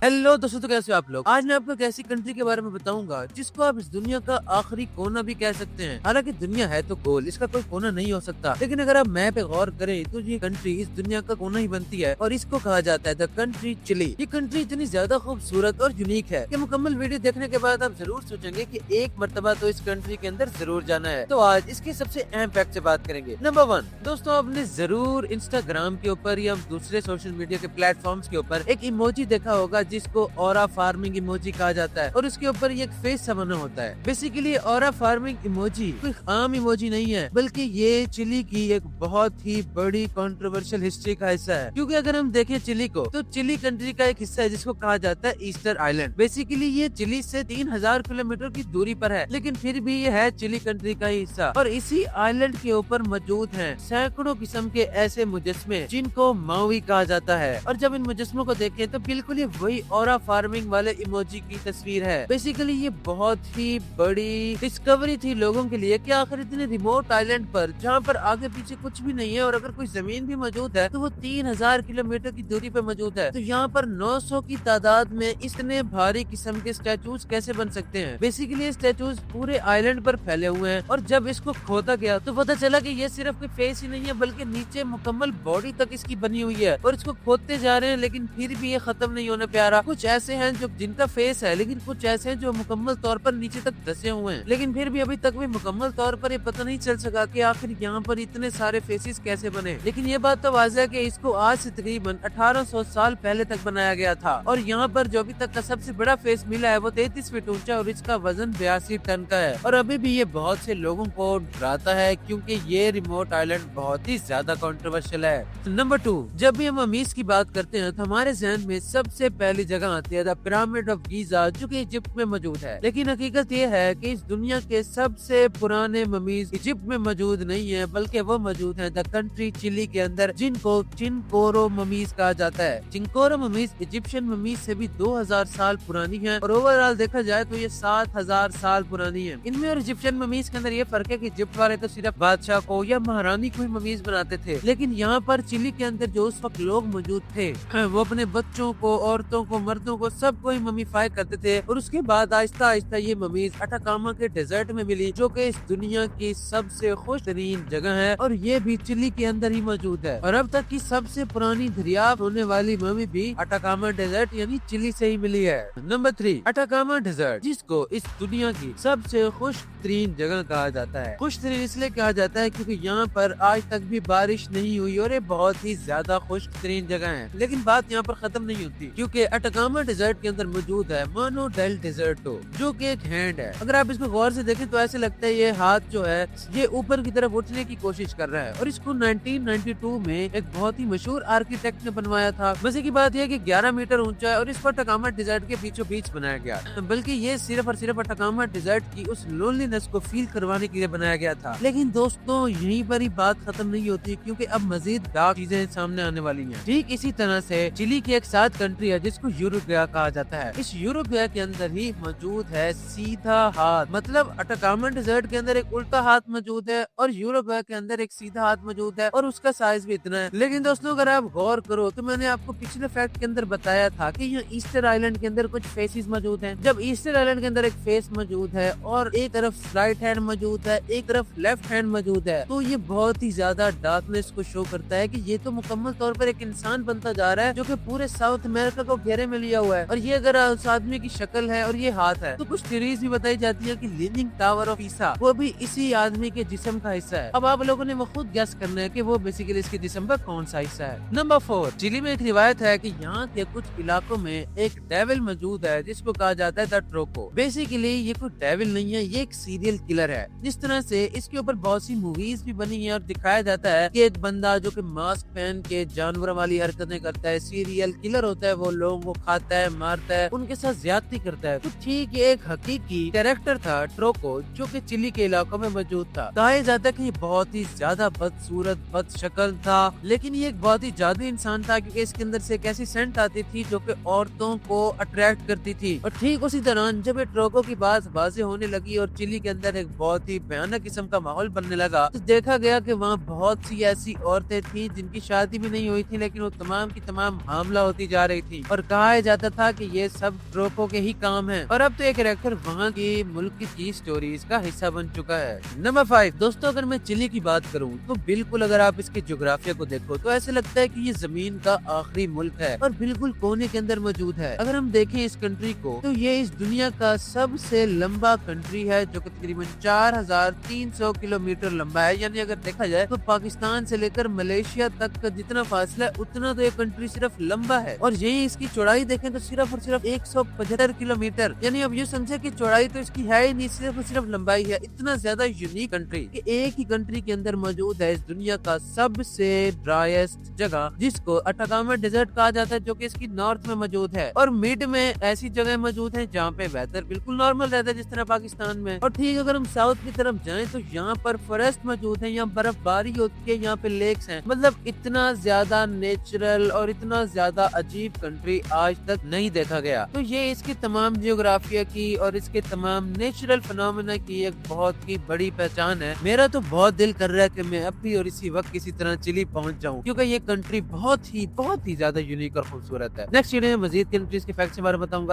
Hello दोस्तों, तो कैसे हो आप लोग। आज मैं आपको एक ऐसी कंट्री के बारे में बताऊंगा जिसको आप इस दुनिया का आखिरी कोना भी कह सकते हैं। हालांकि दुनिया है तो गोल, इसका कोई कोना नहीं हो सकता, लेकिन अगर आप मैप पे गौर करें तो ये कंट्री इस दुनिया का कोना ही बनती है और इसको कहा जाता है द कंट्री चिली। ये कंट्री इतनी ज्यादा खूबसूरत और यूनिक है कि मुकम्मल वीडियो देखने के बाद आप जरूर सोचेंगे कि एक मर्तबा तो इस कंट्री के अंदर जरूर जाना है। तो आज इसके सबसे अहम फैक्ट से बात करेंगे। नंबर 1, दोस्तों आपने जरूर इंस्टाग्राम के ऊपर या दूसरे सोशल मीडिया के प्लेटफॉर्म्स के ऊपर एक इमोजी देखा होगा जिसको ऑरा फार्मिंग इमोजी कहा जाता है और उसके ऊपर ये एक फेस सा बना होता है। बेसिकली ऑरा फार्मिंग इमोजी कोई आम इमोजी नहीं है, बल्कि ये चिली की एक बहुत ही बड़ी कंट्रोवर्शियल हिस्ट्री का हिस्सा है। क्योंकि अगर हम देखें चिली को, तो चिली कंट्री का एक हिस्सा है जिसको कहा जाता है ईस्टर आइलैंड। बेसिकली ये चिली से 3000 किलोमीटर की दूरी पर है, लेकिन फिर भी ये है चिली कंट्री का ही हिस्सा। और इसी आइलैंड के ऊपर मौजूद हैं सैकड़ों किस्म के ऐसे मुजस्मे जिनको मावी कहा जाता है। और जब इन मुजस्मों को देखें तो बिल्कुल ये वही ऑरा फार्मिंग वाले इमोजी की तस्वीर है। बेसिकली ये बहुत ही बड़ी डिस्कवरी थी लोगों के लिए कि आखिर इतने रिमोट आइलैंड पर, जहाँ पर आगे पीछे कुछ भी नहीं है और अगर कोई जमीन भी मौजूद है तो वो 3000 किलोमीटर की दूरी पे मौजूद है, तो यहाँ पर 900 की तादाद में इतने भारी किस्म के स्टैचूज कैसे बन सकते हैं। बेसिकली ये स्टैचूज पूरे आइलैंड पर फैले हुए हैं और जब इसको खोदा गया तो पता चला कि ये सिर्फ कोई फेस ही नहीं है, बल्कि नीचे मुकम्मल बॉडी तक इसकी बनी हुई है। और इसको खोदते जा रहे हैं लेकिन फिर भी ये खत्म नहीं होने पे आ रहा। कुछ ऐसे हैं जो जिनका फेस है, लेकिन कुछ ऐसे हैं जो मुकम्मल तौर पर नीचे तक धसे हुए हैं, लेकिन फिर भी अभी तक भी मुकम्मल तौर पर ये पता नहीं चल सका कि आखिर यहाँ पर इतने सारे फेसेस कैसे बने। लेकिन ये बात तो वाज़ह है कि इसको आज से तकरीबन 1800 साल पहले तक बनाया गया था और यहाँ पर जो अभी तक का सबसे बड़ा फेस मिला है वो 33 फीट ऊंचा और इसका वजन 82 टन का है। और अभी भी ये बहुत से लोगों को डराता है क्योंकि ये रिमोट आइलैंड बहुत ही ज्यादा कंट्रोवर्शियल है। नंबर 2, जब भी हम ममीज की बात करते हैं तो हमारे जहन में सबसे पहली जगह आती है द पिरामिड ऑफ गीजा, जो कि इजिप्ट में मौजूद है। लेकिन हकीकत ये है कि इस दुनिया के सबसे पुराने ममीज इजिप्ट में मौजूद नहीं है, बल्कि वो मौजूद है द कंट्री चिली के अंदर, जिनको चिनकोरो ममीज कहा जाता है। चिनकोरो ममीज इजिप्शियन ममीज से भी 2000 साल पुरानी है और ओवरऑल देखा जाए तो ये 7000 साल पुरानी है। इनमें और इजिप्शियन ममीज के अंदर ये फर्क है कि इजिप्ट वाले तो सिर्फ बादशाह को या महारानी को ही ममीज बनाते थे, लेकिन यहाँ पर चिली के अंदर जो उस वक्त लोग मौजूद थे वो अपने बच्चों को, औरतों को, मर्दों को, सबको ही ममीफाई करते थे। और उसके बाद आहिस्ता आहिस्ता ये ममीज अटाकामा के डेजर्ट में मिली, जो कि इस दुनिया की सबसे खुश तरीन जगह है और ये भी चिली के अंदर ही मौजूद है। और अब तक की सबसे पुरानी दरियाफ्त होने वाली ममी भी अटाकामा डेजर्ट यानी चिली से ही मिली है। नंबर 3, अटाकामा डेजर्ट, जिसको इस दुनिया की सबसे खुश तरीन जगह कहा जाता है। खुश तरीन इसलिए कहा जाता है क्योंकि यहाँ पर आज तक भी बारिश नहीं हुई और ये बहुत ही ज्यादा खुश तरीन जगह है। लेकिन बात यहाँ पर खत्म नहीं होती, क्योंकि अटाकामा डेजर्ट के अंदर मौजूद है मानो डेल डेजर्टो, जो कि एक हैंड है। अगर आप इसको गौर से देखें तो ऐसे लगता है ये हाथ जो है ये ऊपर की तरफ उठने की कोशिश कर रहा है। और इसको 1992 में एक बहुत ही मशहूर आर्किटेक्ट ने बनवाया था। मजे की बात यह कि 11 मीटर ऊंचा है और इसको अटाकामा डेजर्ट के बीचों बीच बनाया गया, बल्कि ये सिर्फ और सिर्फ अटाकामा डेजर्ट की उस लोनलीनेस को फील करवाने के लिए बनाया गया था। लेकिन दोस्तों यहीं पर ही बात खत्म नहीं होती, क्योंकि अब मजीद डार्क चीजें सामने आने वाली हैं। ठीक इसी तरह से चिली की एक साथ कंट्री है जिसको यूरुग्वे कहा जाता है। इस यूरुग्वे के अंदर ही मौजूद है सीधा हाथ, मतलब अटाकामा डेजर्ट के अंदर एक उल्टा हाथ मौजूद है और यूरुग्वे के अंदर एक सीधा हाथ मौजूद है और उसका साइज भी इतना है। लेकिन दोस्तों अगर आप गौर करो तो मैंने आपको पिछले फैक्ट के अंदर बताया था कि यहाँ ईस्टर आइलैंड के अंदर कुछ फेसेस मौजूद हैं। जब ईस्टर आइलैंड के अंदर एक फेस मौजूद है और एक तरफ राइट हैंड मौजूद है, एक तरफ लेफ्ट हैंड मौजूद है, तो ये बहुत ही ज्यादा डार्कनेस को शो करता है कि ये तो मुकम्मल तौर पर एक इंसान बनता जा रहा है जो कि पूरे साउथ अमेरिका को घेरे में लिया हुआ है। और ये अगर उस आदमी की शक्ल है और ये हाथ है, तो कुछ थ्योरीज भी बताई जाती है कि लीनिंग टावर ऑफ ईसा वो भी इसी आदमी के जिस्म का हिस्सा है। अब आप लोगों ने वो खुद गेस करना है कि वो बेसिकली इसके जिस्म का कौन सा हिस्सा है। नंबर 4, चिली में एक रिवायत है कि यहाँ के कुछ इलाकों में एक डेविल मौजूद है जिसको कहा जाता है द ट्रोको। बेसिकली ये कोई डेविल नहीं है, ये एक सीरियल किलर है। जिस तरह से इसके ऊपर बहुत सी मूवीज भी बनी है और दिखाया जाता है कि एक बंदा जो कि मास्क पहन के जानवर वाली हरकतें करता है, सीरियल किलर होता है, वो लोगों को खाता है, मारता है, उनके साथ ज्यादती करता है। तो ठीक ये एक हकीकी कैरेक्टर था ट्रोको, जो कि चिली के इलाकों में मौजूद था। कहा जाता है कि ये बहुत ही ज्यादा बदसूरत, बदशक्ल था, लेकिन ये एक बहुत ही जादू इंसान था क्योंकि इसके अंदर से एक ऐसी सेंट आती थी जो कि औरतों को अट्रैक्ट करती थी। और ठीक उसी दौरान जब ये ट्रोको की बात वाज़ेह होने लगी और चिली के अंदर एक बहुत ही भयानक किस्म का माहौल बनने लगा, तो देखा गया कि वहाँ बहुत सी ऐसी औरतें थी जिनकी शादी भी नहीं हुई थी, लेकिन वो तमाम की तमाम हामला होती जा रही थी। और कहा जाता था कि ये सब ट्रोपो के ही काम है, और अब तो एक कैरेक्टर वहाँ की मुल्क की स्टोरीज का हिस्सा बन चुका है। नंबर 5 दोस्तों, अगर मैं चिली की बात करूँ तो बिल्कुल अगर आप इसके ज्योग्राफिया को देखो तो ऐसे लगता है कि ये जमीन का आखिरी मुल्क है और बिल्कुल कोने के अंदर मौजूद है। अगर हम देखें इस कंट्री को तो ये इस दुनिया का सबसे लंबा कंट्री है, जो कि तकरीबन 4300 किलोमीटर लंबा है। यानी अगर देखा जाए तो पाकिस्तान से लेकर मलेशिया तक का जितना फासला है उतना तो ये कंट्री सिर्फ लंबा है, और यही इसकी चौड़ाई देखें तो सिर्फ और सिर्फ 175 किलोमीटर। यानी अब ये समझे कि चौड़ाई तो इसकी है ही नहीं, सिर्फ और सिर्फ लंबाई है। इतना ज्यादा यूनिक कंट्री कि एक ही कंट्री के अंदर मौजूद है इस दुनिया का सबसे ड्राइएस्ट जगह, जिसको अटाकामा डेजर्ट कहा जाता है, जो कि इसकी नॉर्थ में मौजूद है, और मिड में ऐसी जगह मौजूद है जहाँ पे वेदर बिल्कुल नॉर्मल रहता है जिस तरह पाकिस्तान में। और ठीक अगर हम साउथ की तरफ जाएं तो यहाँ पर फॉरेस्ट मौजूद है, यहाँ बर्फबारी होती है, यहाँ पे लेक्स हैं। मतलब इतना ज्यादा नेचुरल और इतना ज्यादा अजीब कंट्री आज तक नहीं देखा गया। तो ये इसकी तमाम जियोग्राफिया की और इसके तमाम नेचुरल फिनोमेना की एक बहुत ही बड़ी पहचान है। मेरा तो बहुत दिल कर रहा है कि मैं अभी और इसी वक्त किसी तरह चिली पहुंच जाऊं, क्योंकि ये कंट्री बहुत ही ज्यादा यूनिक और खूबसूरत है। नेक्स्ट वीडियो में मजीद कंट्रीज के फैक्ट्स के बारे में बताऊंगा।